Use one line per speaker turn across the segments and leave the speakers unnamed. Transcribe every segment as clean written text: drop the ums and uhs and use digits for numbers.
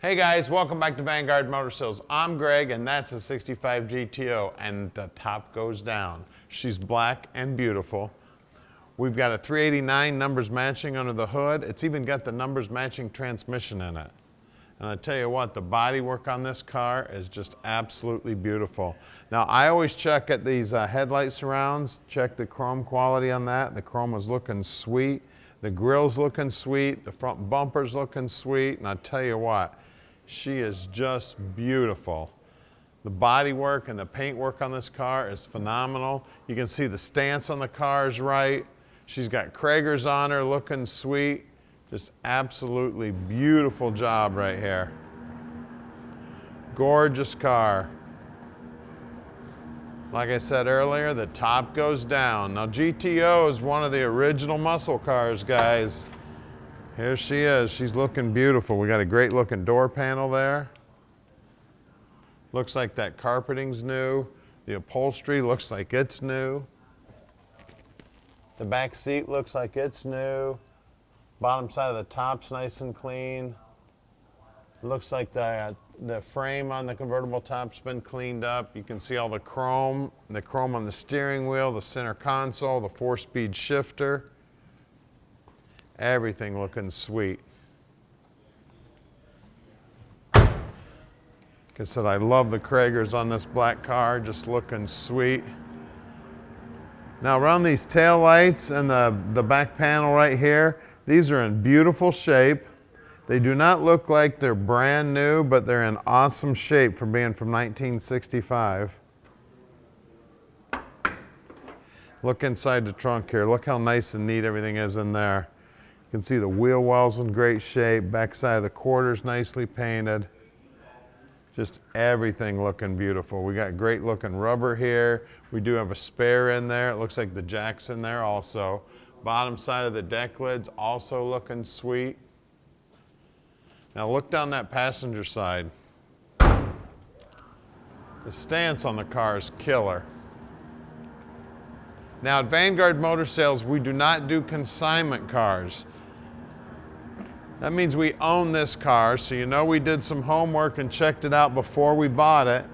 Hey guys, welcome back to Vanguard Motor Sales. I'm Greg and that's a 65 GTO and the top goes down. She's black and beautiful. We've got a 389 numbers matching under the hood. It's even got the numbers matching transmission in it. And I tell you what, the body work on this car is just absolutely beautiful. Now I always check at these headlight surrounds, check the chrome quality on that. The chrome is looking sweet. The grill's looking sweet. The front bumper's looking sweet. And I tell you what, she is just beautiful. The body work and the paint work on this car is phenomenal. You can see the stance on the car is right. She's got Cragars on her, looking sweet. Just absolutely beautiful job right here. Gorgeous car. Like I said earlier, the top goes down. Now GTO is one of the original muscle cars, guys. Here she is. She's looking beautiful. We got a great looking door panel there. Looks like that carpeting's new. The upholstery looks like it's new. The back seat looks like it's new. Bottom side of the top's nice and clean. Looks like the frame on the convertible top's been cleaned up. You can see all the chrome on the steering wheel, the center console, the 4-speed shifter. Everything looking sweet. Like I said, I love the Cragars on this black car, just looking sweet. Now around these tail lights and the back panel right here, these are in beautiful shape. They do not look like they're brand new, but they're in awesome shape for being from 1965. Look inside the trunk here. Look how nice and neat everything is in there. You can see the wheel wells in great shape. Back side of the quarters nicely painted. Just everything looking beautiful. We got great looking rubber here. We do have a spare in there. It looks like the jack's in there also. Bottom side of the deck lid's also looking sweet. Now look down that passenger side. The stance on the car is killer. Now at Vanguard Motor Sales, we do not do consignment cars. That means we own this car, so you know we did some homework and checked it out before we bought it.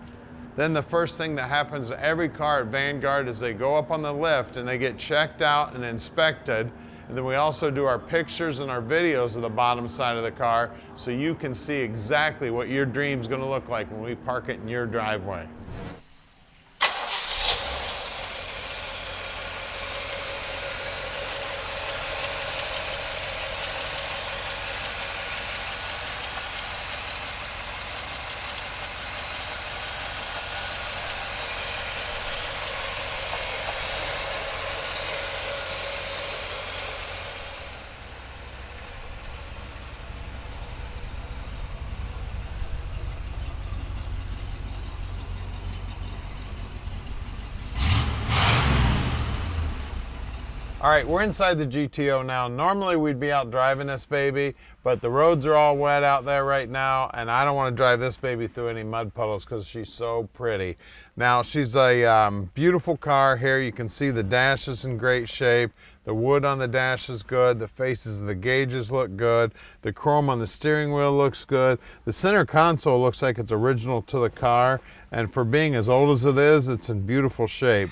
Then the first thing that happens to every car at Vanguard is they go up on the lift and they get checked out and inspected. And then we also do our pictures and our videos of the bottom side of the car so you can see exactly what your dream's gonna look like when we park it in your driveway. All right, we're inside the GTO now. Normally we'd be out driving this baby, but the roads are all wet out there right now, and I don't want to drive this baby through any mud puddles because she's so pretty. Now, she's a beautiful car here. You can see the dash is in great shape. The wood on the dash is good. The faces of the gauges look good. The chrome on the steering wheel looks good. The center console looks like it's original to the car, and for being as old as it is, it's in beautiful shape.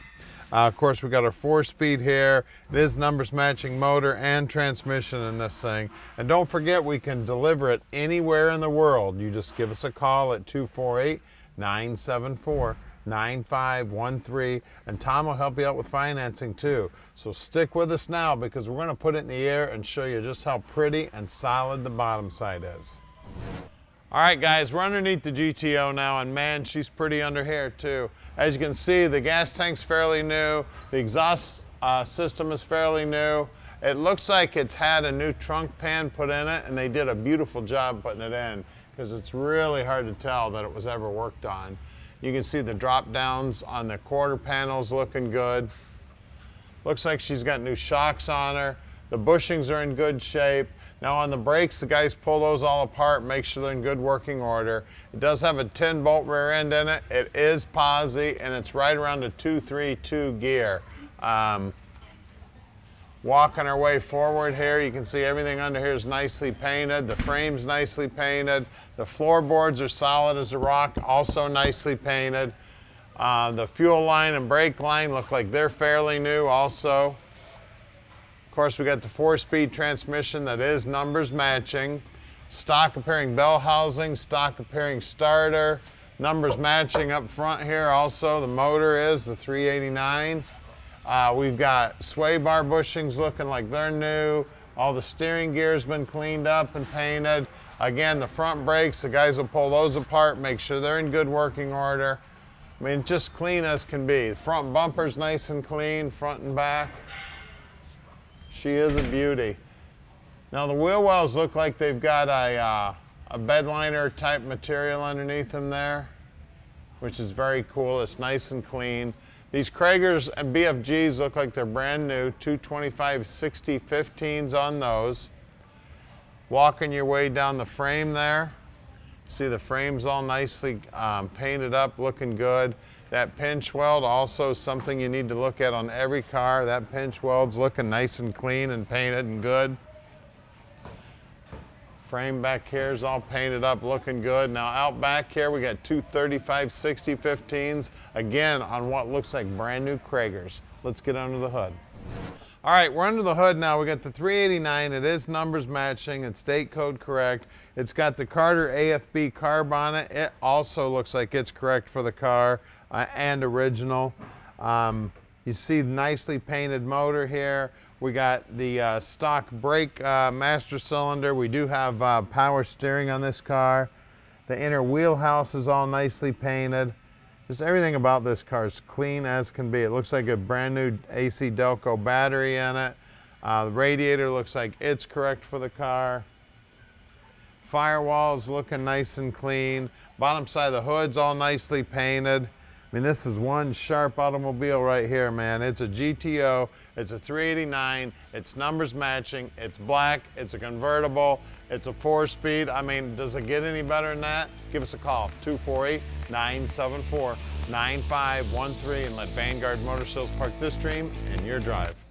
Of course, we got our 4-speed here. It is numbers matching motor and transmission in this thing. And don't forget, we can deliver it anywhere in the world. You just give us a call at 248-974-9513, and Tom will help you out with financing too. So stick with us now because we're going to put it in the air and show you just how pretty and solid the bottom side is. All right, guys, we're underneath the GTO now, and man, she's pretty under here too. As you can see, the gas tank's fairly new. The exhaust system is fairly new. It looks like it's had a new trunk pan put in it, and they did a beautiful job putting it in because it's really hard to tell that it was ever worked on. You can see the drop downs on the quarter panels looking good. Looks like she's got new shocks on her. The bushings are in good shape. Now on the brakes, the guys pull those all apart and make sure they're in good working order. It does have a 10-bolt rear end in it. It is posi, and it's right around a 232 gear. Walking our way forward here, you can see everything under here is nicely painted. The frame's nicely painted. The floorboards are solid as a rock, also nicely painted. The fuel line and brake line look like they're fairly new also. Of course, we got the 4-speed transmission that is numbers matching. Stock appearing bell housing, stock appearing starter. Numbers matching up front here also. The motor is the 389. We've got sway bar bushings looking like they're new. All the steering gear's been cleaned up and painted. Again, the front brakes, the guys will pull those apart, make sure they're in good working order. I mean, just clean as can be. The front bumper's nice and clean, front and back. She is a beauty. Now the wheel wells look like they've got a bed liner type material underneath them there, which is very cool. It's nice and clean. These Cragars and BFGs look like they're brand new, 225/60 15s on those. Walking your way down the frame there, see the frame's all nicely painted up, looking good. That pinch weld, also something you need to look at on every car. That pinch weld's looking nice and clean and painted and good. Frame back here is all painted up, looking good. Now out back here, we got two 35/60 15s, again, on what looks like brand new Cragars. Let's get under the hood. All right, we're under the hood now. We got the 389. It is numbers matching. It's date code correct. It's got the Carter AFB carb on it. It also looks like it's correct for the car and original. You see nicely painted motor here. We got the stock brake master cylinder. We do have power steering on this car. The inner wheelhouse is all nicely painted. Just everything about this car is clean as can be. It looks like a brand new AC Delco battery in it. The radiator looks like it's correct for the car. Firewall is looking nice and clean. Bottom side of the hood's all nicely painted. I mean, this is one sharp automobile right here, man. It's a GTO, it's a 389, it's numbers matching, it's black, it's a convertible, it's a 4-speed. I mean, does it get any better than that? Give us a call, 248-974-9513, and let Vanguard Motor Sales park this dream in your drive.